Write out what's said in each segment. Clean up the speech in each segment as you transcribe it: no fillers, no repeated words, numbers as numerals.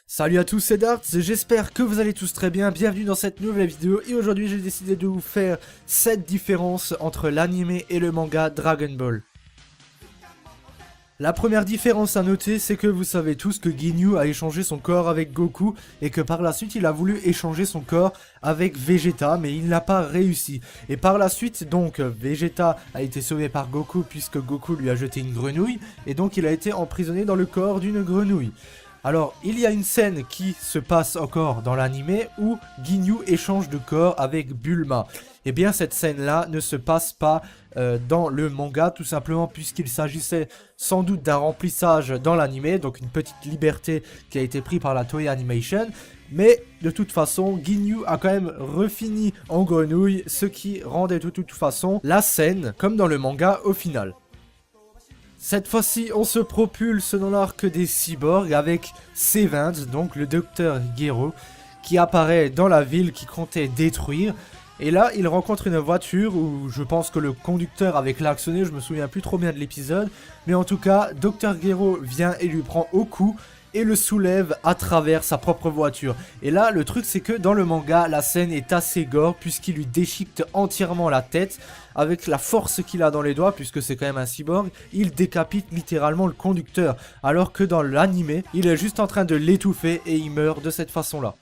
Salut à tous, c'est Darts, j'espère que vous allez tous très bien, bienvenue dans cette nouvelle vidéo et aujourd'hui j'ai décidé de vous faire 7 différences entre l'anime et le manga Dragon Ball. La première différence à noter, c'est que vous savez tous que Ginyu a échangé son corps avec Goku et que par la suite il a voulu échanger son corps avec Vegeta mais il n'a pas réussi. Et par la suite donc Vegeta a été sauvé par Goku puisque Goku lui a jeté une grenouille et donc il a été emprisonné dans le corps d'une grenouille. Alors, il y a une scène qui se passe encore dans l'anime où Ginyu échange de corps avec Bulma. Et bien, cette scène-là ne se passe pas dans le manga, tout simplement puisqu'il s'agissait sans doute d'un remplissage dans l'anime, donc une petite liberté qui a été prise par la Toei Animation. Mais de toute façon, Ginyu a quand même refini en grenouille, ce qui rendait de toute façon la scène, comme dans le manga, au final. Cette fois-ci, on se propulse dans l'arc des cyborgs avec Seventh, donc le docteur Gero, qui apparaît dans la ville qui comptait détruire. Et là, il rencontre une voiture où je pense que le conducteur avait klaxonné, je me souviens plus trop bien de l'épisode. Mais en tout cas, Dr Gero vient et lui prend au cou et le soulève à travers sa propre voiture. Et là, le truc c'est que dans le manga, la scène est assez gore puisqu'il lui déchiquette entièrement la tête. Avec la force qu'il a dans les doigts, puisque c'est quand même un cyborg, il décapite littéralement le conducteur. Alors que dans l'anime, il est juste en train de l'étouffer et il meurt de cette façon-là.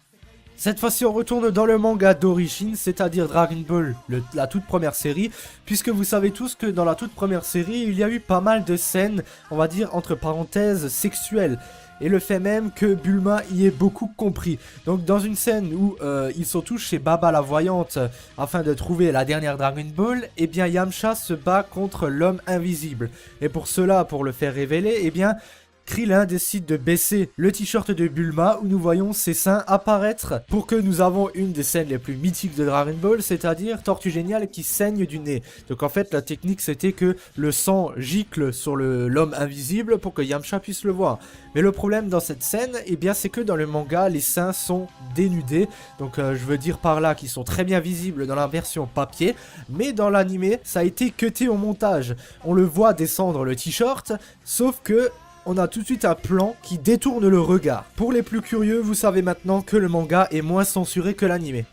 Cette fois-ci, on retourne dans le manga d'origine, c'est-à-dire Dragon Ball, la toute première série, puisque vous savez tous que dans la toute première série, il y a eu pas mal de scènes, on va dire entre parenthèses, sexuelles. Et le fait même que Bulma y ait beaucoup compris. Donc dans une scène où ils sont tous chez Baba la Voyante afin de trouver la dernière Dragon Ball, eh bien Yamcha se bat contre l'homme invisible. Et pour cela, pour le faire révéler, eh bien Krillin décide de baisser le t-shirt de Bulma où nous voyons ses seins apparaître pour que nous avons une des scènes les plus mythiques de Dragon Ball, c'est-à-dire Tortue Géniale qui saigne du nez. Donc en fait la technique c'était que le sang gicle sur l'homme invisible pour que Yamcha puisse le voir. Mais le problème dans cette scène, eh bien c'est que dans le manga les seins sont dénudés. Donc je veux dire par là qu'ils sont très bien visibles dans la version papier, mais dans l'anime ça a été cuté au montage. On le voit descendre le t-shirt, sauf que on a tout de suite un plan qui détourne le regard. Pour les plus curieux, vous savez maintenant que le manga est moins censuré que l'anime.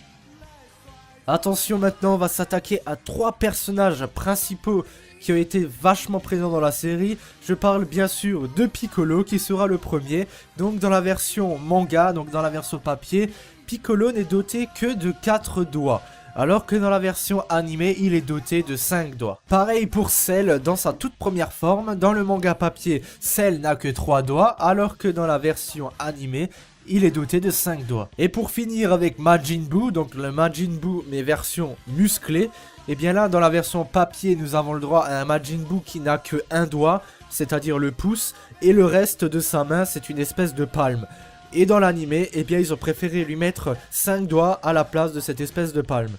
Attention, maintenant on va s'attaquer à 3 personnages principaux qui ont été vachement présents dans la série. Je parle bien sûr de Piccolo qui sera le premier. Donc dans la version manga, donc dans la version papier, Piccolo n'est doté que de 4 doigts. Alors que dans la version animée, il est doté de 5 doigts. Pareil pour Cell dans sa toute première forme. Dans le manga papier, Cell n'a que 3 doigts, alors que dans la version animée, il est doté de 5 doigts. Et pour finir avec Majin Buu, donc le Majin Buu mais version musclée, et bien là dans la version papier, nous avons le droit à un Majin Buu qui n'a que 1 doigt, c'est-à-dire le pouce, et le reste de sa main c'est une espèce de palme. Et dans l'anime, eh bien ils ont préféré lui mettre 5 doigts à la place de cette espèce de palme.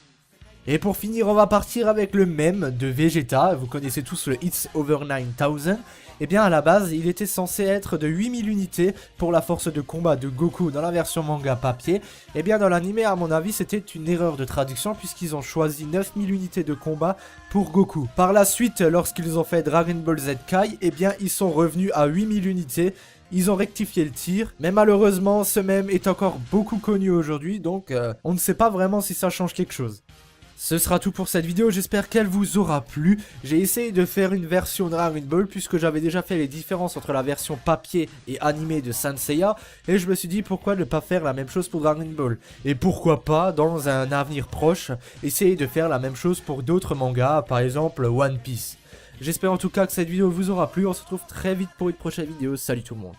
Et pour finir, on va partir avec le mème de Vegeta. Vous connaissez tous le It's Over 9000. Eh bien à la base, il était censé être de 8000 unités pour la force de combat de Goku dans la version manga papier. Eh bien dans l'anime, à mon avis, c'était une erreur de traduction puisqu'ils ont choisi 9000 unités de combat pour Goku. Par la suite, lorsqu'ils ont fait Dragon Ball Z Kai, eh bien ils sont revenus à 8000 unités. Ils ont rectifié le tir, mais malheureusement ce mème est encore beaucoup connu aujourd'hui, donc on ne sait pas vraiment si ça change quelque chose. Ce sera tout pour cette vidéo, j'espère qu'elle vous aura plu. J'ai essayé de faire une version Dragon Ball puisque j'avais déjà fait les différences entre la version papier et animé de Saint Seiya. Et je me suis dit pourquoi ne pas faire la même chose pour Dragon Ball. Et pourquoi pas, dans un avenir proche, essayer de faire la même chose pour d'autres mangas, par exemple One Piece. J'espère en tout cas que cette vidéo vous aura plu, on se retrouve très vite pour une prochaine vidéo, salut tout le monde.